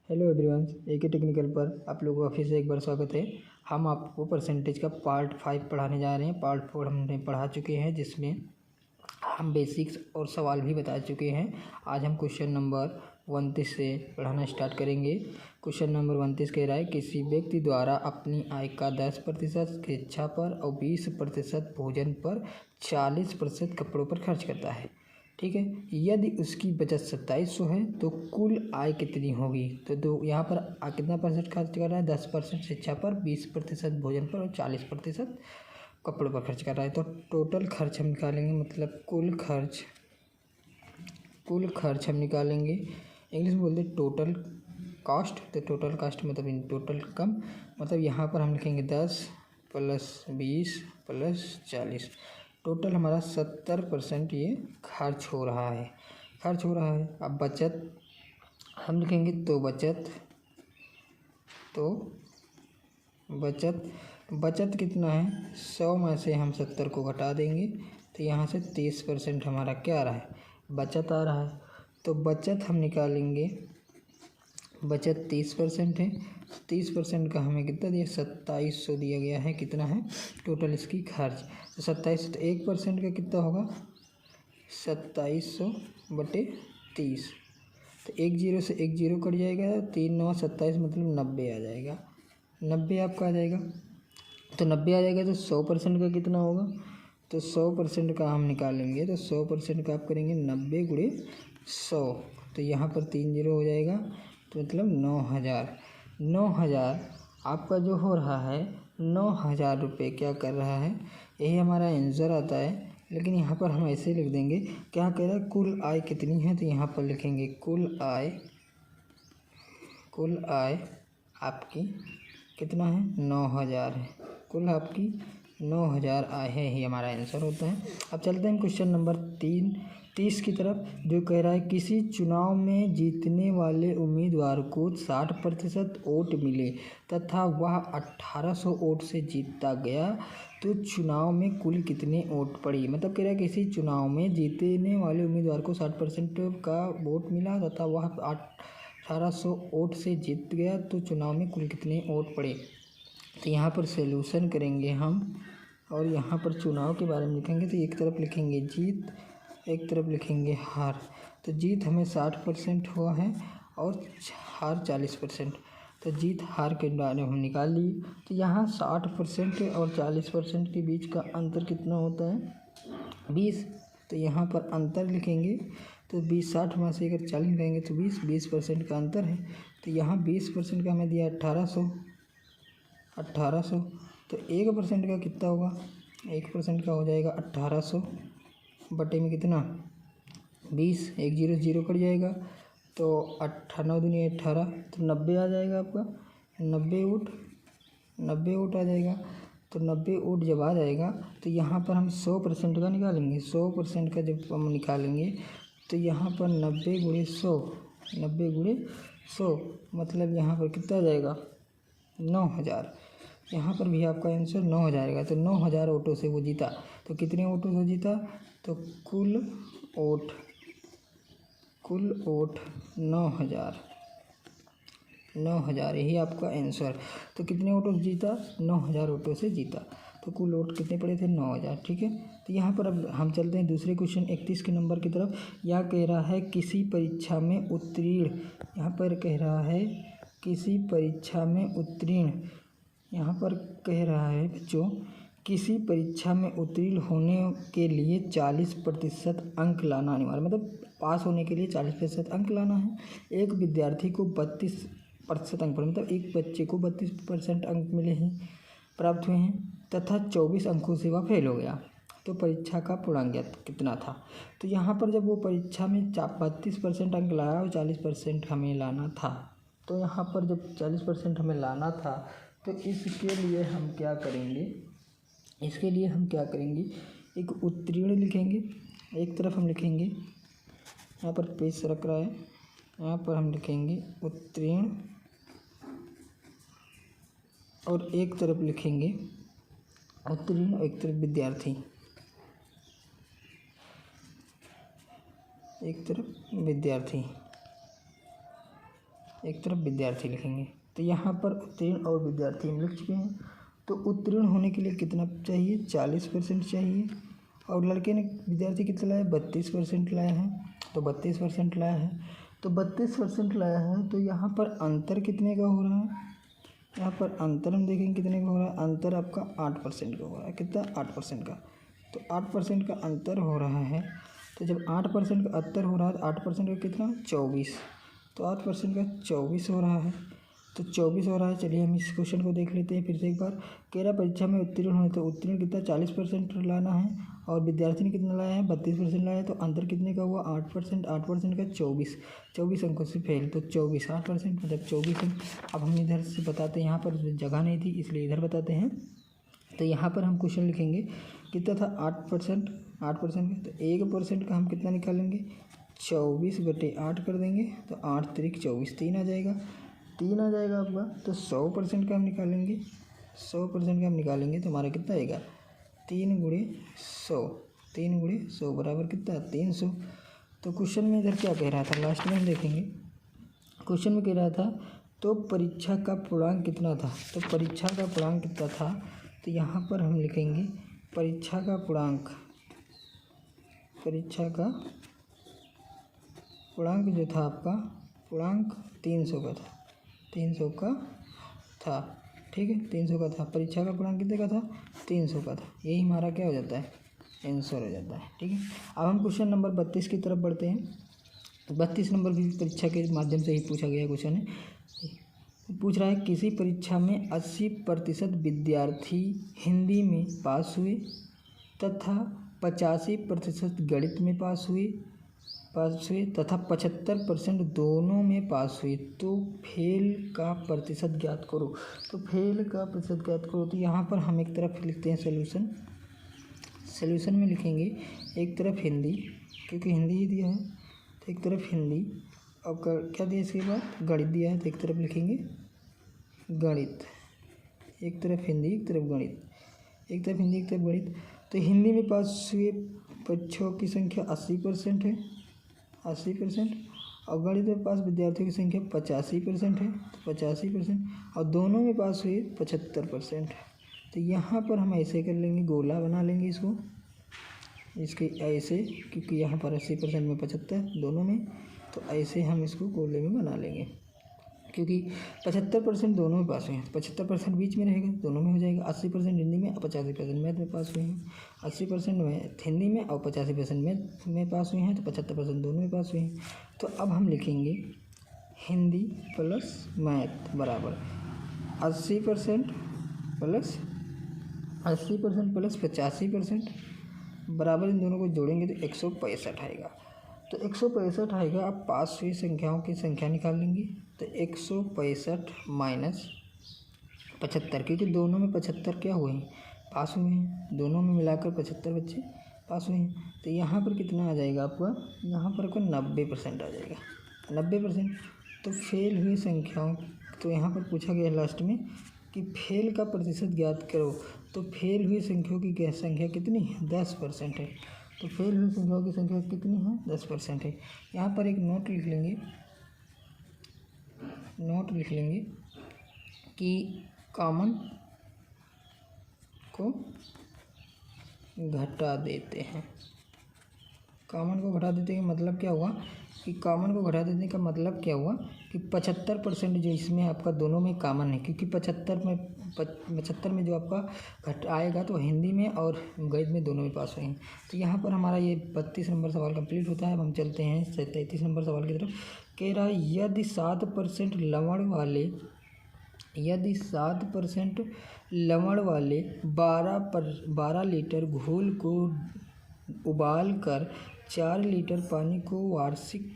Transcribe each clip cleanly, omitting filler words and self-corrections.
Hello everyone, एके technical पर आप लोगों का फिर से एक बार स्वागत है। हम आपको परसेंटेज का पार्ट 5 पढ़ाने जा रहे हैं। पार्ट 4 हमने पढ़ा चुके हैं, जिसमें हम बेसिक्स और सवाल भी बता चुके हैं। आज हम क्वेश्चन नंबर 29 से पढ़ाना स्टार्ट करेंगे। क्वेश्चन नंबर 29 कह रहा है, किसी व्यक्ति द्वारा अपनी आय का 10% शिक्षा पर और 20% भोजन पर, 40% कपड़ों पर खर्च करता है। ठीक है, यदि उसकी बचत 2700 है तो कुल आय कितनी होगी। तो यहाँ पर कितना परसेंट खर्च कर रहा है, 10% शिक्षा पर, 20% भोजन पर और 40% कपड़ों पर खर्च कर रहा है। तो टोटल खर्च हम निकालेंगे, मतलब कुल खर्च हम निकालेंगे। इंग्लिश में बोलते टोटल कॉस्ट। तो टोटल कॉस्ट मतलब इन टोटल कम, मतलब यहाँ पर हम लिखेंगे 10 + 20 + 40। टोटल हमारा 70% ये खर्च हो रहा है। अब बचत हम लिखेंगे, तो बचत कितना है, 100 में से हम 70 को घटा देंगे तो यहाँ से 30% हमारा क्या आ रहा है, बचत आ रहा है। तो बचत हम निकालेंगे, बचत 30% है। 30% का हमें कितना दिया, 2700 दिया गया है। कितना है टोटल इसकी खर्च, तो 2700, तो 1% का कितना होगा, 2700/30। तो 1 0 से 1 0 कट जाएगा, 3 9 27 मतलब 90 आ जाएगा। 90 आपका आ जाएगा। तो 90 आ जाएगा तो 100% का कितना होगा, तो 100% का हम निकालेंगे। तो 100% का आप करेंगे 90 × 100, तो यहाँ पर 3 0 हो जाएगा, तो मतलब 9000 आपका जो हो रहा है, 9000 रुपये क्या कर रहा है, यही हमारा आंसर आता है। लेकिन यहाँ पर हम ऐसे लिख देंगे, क्या कह रहा है, कुल आय कितनी है, तो यहाँ पर लिखेंगे कुल आय आपकी कितना है, 9000 है। कुल आपकी 9000 आय है, ही हमारा आंसर होता है। अब चलते हैं क्वेश्चन नंबर 30 की तरफ, जो कह रहा है, किसी चुनाव में जीतने वाले उम्मीदवार को 60% वोट मिले तथा वह 1800 वोट से जीता गया, तो चुनाव में कुल कितने वोट पड़ी। मतलब कह रहा है, किसी चुनाव में जीतने वाले उम्मीदवार को 60% का वोट मिला तथा वह 1800 वोट से जीत गया, तो चुनाव में कुल कितने वोट पड़े। तो यहाँ पर सॉल्यूशन करेंगे हम, और यहाँ पर चुनाव के बारे में लिखेंगे। तो एक तरफ लिखेंगे जीत, एक तरफ लिखेंगे हार। तो जीत हमें 60% हुआ है और हार 40%। तो जीत हार के बारे में हम निकाल लिए। तो यहाँ 60% और 40% के बीच का अंतर कितना होता है, 20। तो यहाँ पर अंतर लिखेंगे, तो 20, 60 में से अगर 40 निकालेंगे तो 20% का अंतर है। तो यहाँ 20% का हमें दिया 1800। तो 1% का कितना होगा, 1% का हो जाएगा 1800 बटे में कितना, 20। 1 0 0 कट जाएगा, तो 9 दूनी 18, तो 90 आ जाएगा आपका। 90 वोट आ जाएगा। तो 90 वोट जब आ जाएगा, तो यहाँ पर हम 100% का निकालेंगे। 100% का जब हम निकालेंगे, तो यहाँ पर 90 × 100 मतलब यहाँ पर कितना आ जाएगा, 9000। यहाँ पर भी आपका आंसर 9000 आएगा। तो 9000 वोटों से वो जीता। तो कितने वोटों से जीता, तो कुल वोट 9000, यही आपका आंसर। तो कितने वोटों से जीता, 9000 वोटों से जीता। तो कुल वोट कितने पड़े थे, 9000। ठीक है, तो यहाँ पर अब हम चलते हैं दूसरे क्वेश्चन 31 के नंबर की तरफ। यह कह रहा है, किसी परीक्षा में उत्तीर्ण, यहाँ पर कह रहा है किसी परीक्षा में उत्तीर्ण, यहाँ पर कह रहा है बच्चों, किसी परीक्षा में उत्तीर्ण होने के लिए 40% अंक लाना अनिवार्य, मतलब पास होने के लिए 40% अंक लाना है। एक विद्यार्थी को 32% अंक पड़े, मतलब एक बच्चे को 32% अंक प्राप्त हुए हैं तथा 24 अंकों से वह फेल हो गया, तो परीक्षा का पूर्णांक कितना था। तो यहाँ पर जब वो परीक्षा में 32% अंक लाया और 40% हमें लाना था, तो यहाँ पर जब 40% हमें लाना था, तो इसके लिए हम क्या करेंगे, एक उत्तीर्ण लिखेंगे। एक तरफ हम लिखेंगे, यहाँ पर पेज रख रहा है, यहाँ पर हम लिखेंगे उत्तीर्ण, और एक तरफ लिखेंगे उत्तीर्ण, एक तरफ विद्यार्थी, एक तरफ विद्यार्थी लिखेंगे। तो यहाँ पर उत्तीर्ण और विद्यार्थी हम लिख चुके हैं। तो उत्तीर्ण होने के लिए कितना चाहिए, 40% चाहिए। और लड़के ने विद्यार्थी कितना लाया, 32% लाया है। तो 32% लाया है, तो 32% लाया है। तो यहाँ पर अंतर कितने का हो रहा है, यहाँ पर अंतर हम देखेंगे कितने का हो रहा है। अंतर आपका 8% का हो रहा है। कितना, 8% का। तो 8% का अंतर हो रहा है। तो जब 8% का अंतर हो रहा है तो 8% का कितना, 24। तो 8% का 24 हो रहा है। तो 24 हो रहा है। चलिए हम इस क्वेश्चन को देख लेते हैं फिर से एक बार। कह रहा परीक्षा में उत्तीर्ण होने, तो उत्तीर्ण कितना, 40% लाना है। और विद्यार्थी ने कितना लाया है, 32% लाया है। तो अंतर कितने का हुआ, 8%। 8% का 24 अंकों से फेल। तो 24, 8% मतलब 24 अंक। अब हम इधर से बताते हैं, यहाँ पर जगह नहीं थी इसलिए इधर बताते हैं। तो यहाँ पर हम क्वेश्चन लिखेंगे कितना था, 8%। 8% का, तो 1% का हम कितना निकालेंगे, 24/8 कर देंगे। तो 8 त्रिक 24, 3 आ जाएगा। 3 आ जाएगा आपका। तो 100% का हम निकालेंगे। 100% का हम निकालेंगे तो हमारा कितना आएगा, 3 गुणे 100। 3 गुणे 100 बराबर कितना, 300। तो क्वेश्चन में इधर क्या कह रहा था, लास्ट में हम देखेंगे। क्वेश्चन में कह रहा था तो परीक्षा का पूर्णांक कितना था। तो परीक्षा का पूर्णांक कितना था, तो यहाँ पर हम लिखेंगे परीक्षा का पूर्णांक। परीक्षा का पूर्णांक जो था आपका, पूर्णांक 300 का था। 300 का था, ठीक है, 300 का था। परीक्षा का पूर्णांक कितने का था, 300 का था। यही हमारा क्या हो जाता है, आंसर हो जाता है। ठीक है, अब हम क्वेश्चन नंबर 32 की तरफ बढ़ते हैं। 32 नंबर भी परीक्षा के माध्यम से ही पूछा गया क्वेश्चन है। पूछ रहा है किसी परीक्षा में 80% विद्यार्थी हिंदी में पास हुए तथा 85% गणित में पास हुए तथा 75% दोनों में पास हुए, तो फेल का प्रतिशत ज्ञात करो। तो फेल का प्रतिशत ज्ञात करो। तो यहाँ पर हम एक तरफ लिखते हैं सॉल्यूशन में लिखेंगे एक तरफ हिंदी, क्योंकि हिंदी ही दिया है। तो एक तरफ हिंदी, अब क्या दिया इसके बाद, गणित दिया है। तो एक तरफ लिखेंगे गणित, एक तरफ हिंदी एक तरफ गणित, एक तरफ हिंदी एक तरफ गणित। तो हिंदी में पास हुए बच्चों की संख्या 80% है, 80%। और गणित में पास विद्यार्थियों की संख्या 85% है, 85%। और दोनों में पास हुए 75%। तो यहाँ पर हम ऐसे कर लेंगे, गोला बना लेंगे इसको, इसके ऐसे, क्योंकि यहाँ पर 80% में 75 दोनों में। तो ऐसे हम इसको गोले में बना लेंगे, क्योंकि 75% दोनों में पास हुए हैं। 75% बीच में रहेगा, दोनों में हो जाएगा। 80% हिंदी में और 85% मैथ में पास हुए हैं। 80% मैथ हिंदी में और 85% मैथ में पास हुए हैं। तो 75% दोनों में पास हुए हैं। तो अब हम लिखेंगे हिंदी प्लस मैथ बराबर 80% प्लस 85% बराबर, इन दोनों को जोड़ेंगे तो 165 आएगा। तो 165 आएगा। आप पास हुई संख्याओं की संख्या निकाल लेंगे। तो 165 माइनस 75, क्योंकि दोनों में 75 क्या हुए हैं, पास हुए हैं। दोनों में मिलाकर 75 बच्चे पास हुए हैं। तो यहाँ पर कितना आ जाएगा आपका, यहाँ पर आपका 90% आ जाएगा, 90%। तो फेल हुई संख्याओं, तो यहाँ पर पूछा गया लास्ट में कि फेल का प्रतिशत ज्ञात करो। तो फेल हुई संख्याओं की संख्या कितनी है, 10% है। तो फेल हुई संख्याओं की संख्या कितनी है, 10% है। यहाँ पर एक नोट लिख लेंगे कि कॉमन को घटा देते हैं। कॉमन को घटा देते हैं मतलब क्या हुआ कि कॉमन को घटा देने का मतलब क्या हुआ कि 75% जो इसमें आपका दोनों में कॉमन है, क्योंकि 75 में जो आपका घट आएगा तो हिंदी में और गणित में दोनों में पास हुए हैं। तो यहाँ पर हमारा ये 32 नंबर सवाल कंप्लीट होता है। अब हम चलते हैं 33 नंबर सवाल की तरफ। कह रहा है यदि 7% लवण वाले 12 लीटर घोल को उबाल कर 4 लीटर पानी को वाष्पित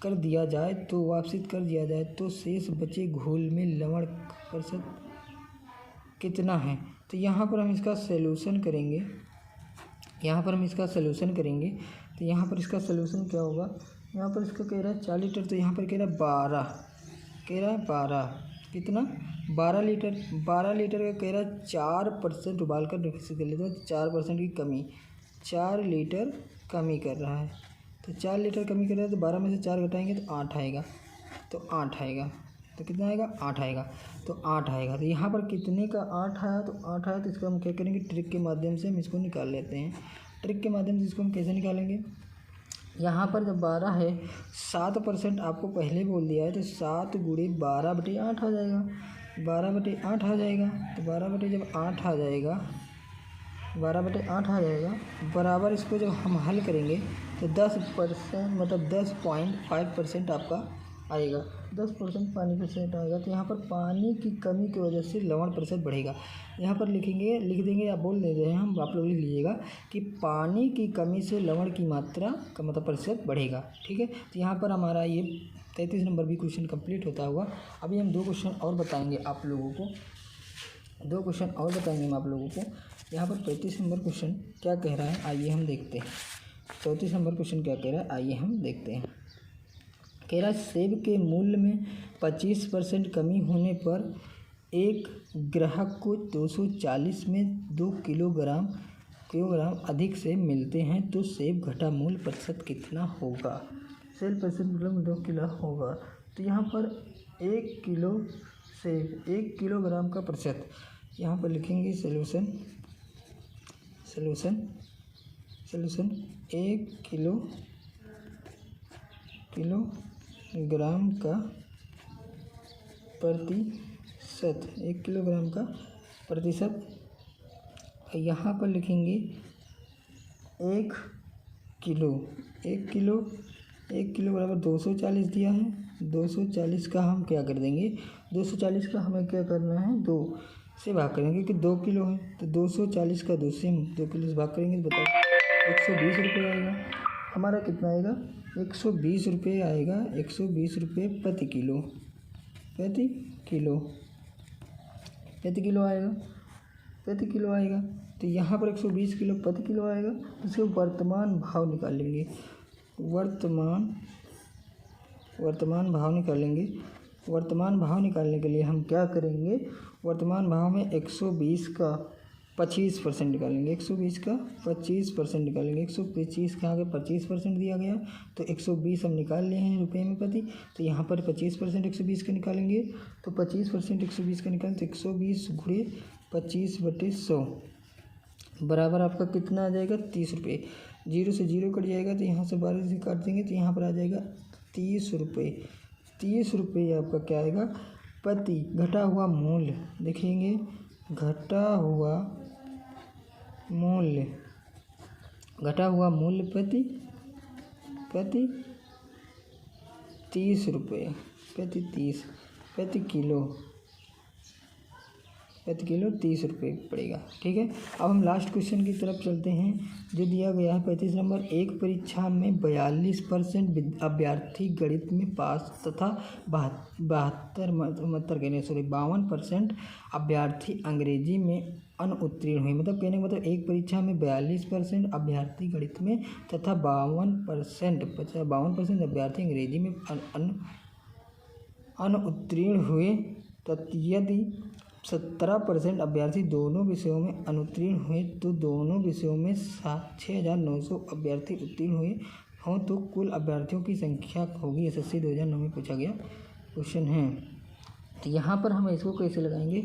कर दिया जाए तो शेष बचे घोल में लवण का प्रतिशत कितना है। तो यहाँ पर हम इसका सलूशन करेंगे। तो यहाँ पर इसका सलूशन क्या होगा, यहाँ पर इसका कह रहा है 4 लीटर, तो यहाँ पर कह रहा है 12 कितना, 12 लीटर का कह रहा है 4% उबाल कर विकसित कर लेते हैं। 4% की कमी, 4 लीटर कमी कर रहा है। तो 4 लीटर कमी कर रहा है, तो 12 में से 4 घटाएंगे तो 8 आएगा। तो 8 आएगा। तो कितना आएगा? 8 आएगा। तो 8 आएगा। तो यहाँ पर कितने का 8 आया? तो 8 आया। तो इसको हम क्या करेंगे? ट्रिक के माध्यम से हम इसको निकाल लेते हैं। ट्रिक के माध्यम से इसको हम कैसे निकालेंगे? यहाँ पर जब 12 है, 7% आपको पहले बोल दिया है, तो 7 गुणे 12/8 आ जाएगा। 12/8 आ जाएगा। तो 12 जब 8 आ जाएगा, 12/8 आ जाएगा, बराबर इसको जब हम हल करेंगे तो 10% मतलब 10.5% आपका आएगा। 10% पानी परसेंट आएगा। तो यहाँ पर पानी की कमी की वजह से लवण प्रतिशत बढ़ेगा। यहाँ पर लिख देंगे या बोल दे रहे हैं हम, आप लोग लिख लीजिएगा कि पानी की कमी से लवण की मात्रा का मतलब प्रतिशत बढ़ेगा। ठीक है। तो यहाँ पर हमारा ये 33 नंबर भी क्वेश्चन कंप्लीट होता हुआ। अभी हम 2 क्वेश्चन और बताएंगे आप लोगों को। 2 क्वेश्चन और बताएंगे हम आप लोगों को। यहाँ पर 35 नंबर क्वेश्चन क्या कह रहा है, आइए हम देखते हैं। 34 नंबर क्वेश्चन क्या कह रहा है, आइए हम देखते हैं। कह रहा है सेब के मूल्य में 25% कमी होने पर एक ग्राहक को 240 में 2 किलोग्राम अधिक सेब मिलते हैं, तो सेब घटा मूल्य प्रतिशत कितना होगा? सेल प्रतिशत मतलब 2 किलो होगा। तो यहाँ पर 1 किलो सेब 1 किलोग्राम का प्रतिशत, यहाँ पर लिखेंगे सॉल्यूशन 1 किलोग्राम का प्रतिशत, 1 किलोग्राम का प्रतिशत। यहाँ पर लिखेंगे 1 किलो बराबर 240 दिया है। 240 का हम क्या कर देंगे? 240 का हमें क्या करना है? 2 से भाग करेंगे कि 2 किलो है। तो 240 का 2 से 2 किलो से भाग करेंगे तो बताओ 120 रुपये आएगा। हमारा कितना आएगा? 120 रुपये आएगा। 120 रुपये प्रति किलो आएगा। तो यहाँ पर 120 किलो प्रति किलो आएगा। तो इसके वर्तमान भाव निकालेंगे। वर्तमान भाव निकालने के लिए हम क्या करेंगे? वर्तमान भाव में 120 का 25% निकालेंगे। 120 का 25% निकालेंगे। 125 का आगे 25% दिया गया, तो 120 हम निकाल लिए हैं रुपये में प्रति। तो यहाँ पर 25% 120 का निकालेंगे। तो 25% 120 का निकालें तो 120 गुणे 25/100 बराबर आपका कितना आ जाएगा? 30 रुपये। 0 से 0 कट जाएगा, तो यहाँ से 12 से काट देंगे, तो यहाँ पर आ जाएगा 30 रुपये। 30 रुपये आपका क्या आएगा? प्रति घटा हुआ मूल्य देखेंगे, घटा हुआ मूल्य प्रति 30 रुपये प्रति किलो 30 रुपये पड़ेगा। ठीक है। अब हम लास्ट क्वेश्चन की तरफ चलते हैं, जो दिया गया है 35 नंबर। एक परीक्षा में 42% अभ्यर्थी गणित में पास तथा 52% अभ्यर्थी अंग्रेजी में अनुत्तीर्ण हुए। मतलब कहने का मतलब एक परीक्षा में 42% अभ्यर्थी गणित में तथा 52% अभ्यर्थी अंग्रेजी में अनुत्तीर्ण हुए। यदि 17% अभ्यर्थी दोनों विषयों में अनुत्तीर्ण हुए, तो दोनों विषयों में 6,900 अभ्यर्थी उत्तीर्ण हुए हों, तो कुल अभ्यर्थियों की संख्या होगी। SSC 2009 में पूछा गया क्वेश्चन है। तो यहाँ पर हम इसको कैसे लगाएंगे?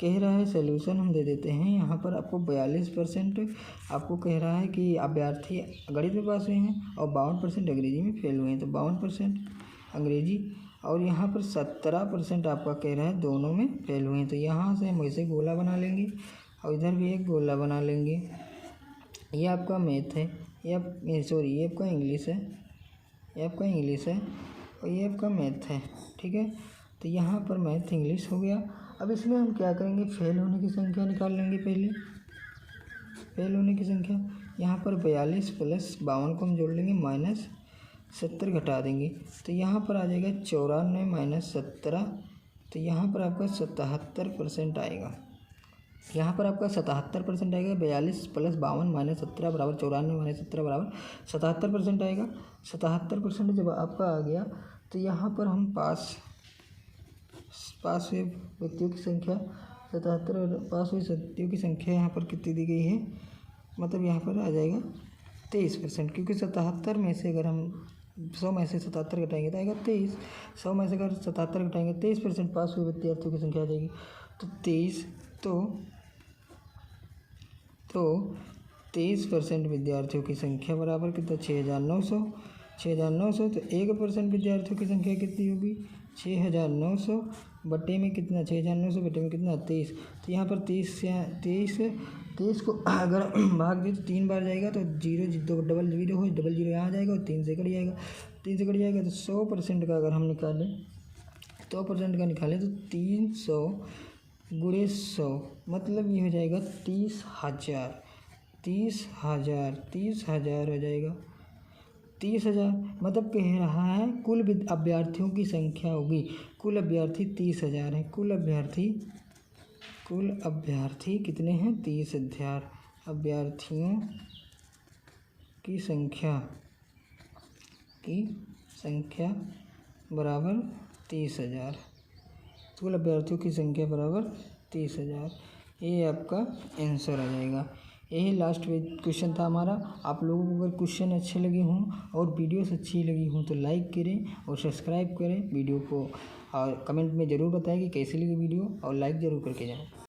कह रहा है सॉल्यूशन हम दे देते हैं। यहाँ पर आपको 42% आपको कह रहा है कि अभ्यर्थी गणित में पास हुए हैं और 52% अंग्रेजी में फेल हुए हैं। तो 52% अंग्रेजी और यहाँ पर 17% आपका कह रहा है दोनों में फेल हुए हैं। तो यहाँ से हम ऐसे गोला बना लेंगे और इधर भी एक गोला बना लेंगे। ये आपका मैथ है, ये आपका इंग्लिश है, और ये आपका मैथ है। ठीक है। तो यहाँ पर मैथ इंग्लिश हो गया। अब इसमें हम क्या करेंगे? फेल होने की संख्या निकाल लेंगे। पहले फेल होने की संख्या यहाँ पर 42 + 52 को हम जोड़ लेंगे, -70 घटा देंगे, तो यहाँ पर आ जाएगा 94 - 17। तो यहाँ पर आपका 77% आएगा। 42 + 52 - 17 बराबर 94 - 17 बराबर 77% आएगा। 77% जब आपका आ गया, तो यहाँ पर हम पास हुए व्यक्तियों की संख्या 77, पास हुए व्यक्तियों की संख्या यहाँ पर कितनी दी गई है? मतलब यहाँ पर आ जाएगा 23%, क्योंकि 77 में से अगर हम 100 में से 77 घटाएंगे तो आएगा 23। 100 में से अगर 77 घटाएंगे 23% पास हुए विद्यार्थियों की संख्या आ जाएगी। तो 23% विद्यार्थियों की संख्या बराबर कितना 6,900। 6,900 तो 1% विद्यार्थियों की संख्या कितनी होगी 6,900 बटे में कितना 6,900 बटे में कितना 23। तो यहाँ पर 23 को अगर भाग दे तो 3 बार जाएगा तो 0 दो डबल जीरो हो डबल जीरो यहाँ आ जाएगा और 3 से कट जाएगा। 3 से कट जाएगा तो 100% का अगर हम निकालें 100% का निकालें तो 300 गुणे 100 मतलब ये हो जाएगा 30,000। 30,000 हो जाएगा। 30,000 मतलब कह रहा है कुल अभ्यर्थियों की संख्या होगी। कुल अभ्यर्थी 30,000 है। कुल अभ्यर्थी कितने हैं 30,000। अभ्यर्थियों की संख्या बराबर 30,000। कुल अभ्यर्थियों की संख्या बराबर 30,000। ये आपका आंसर आ जाएगा। यही लास्ट क्वेश्चन था हमारा। आप लोगों को अगर क्वेश्चन अच्छे लगे हों और वीडियोस अच्छी लगी हों तो लाइक करें और सब्सक्राइब करें वीडियो को, और कमेंट में ज़रूर बताएं कि कैसी लगी वीडियो, और लाइक ज़रूर करके जाएं।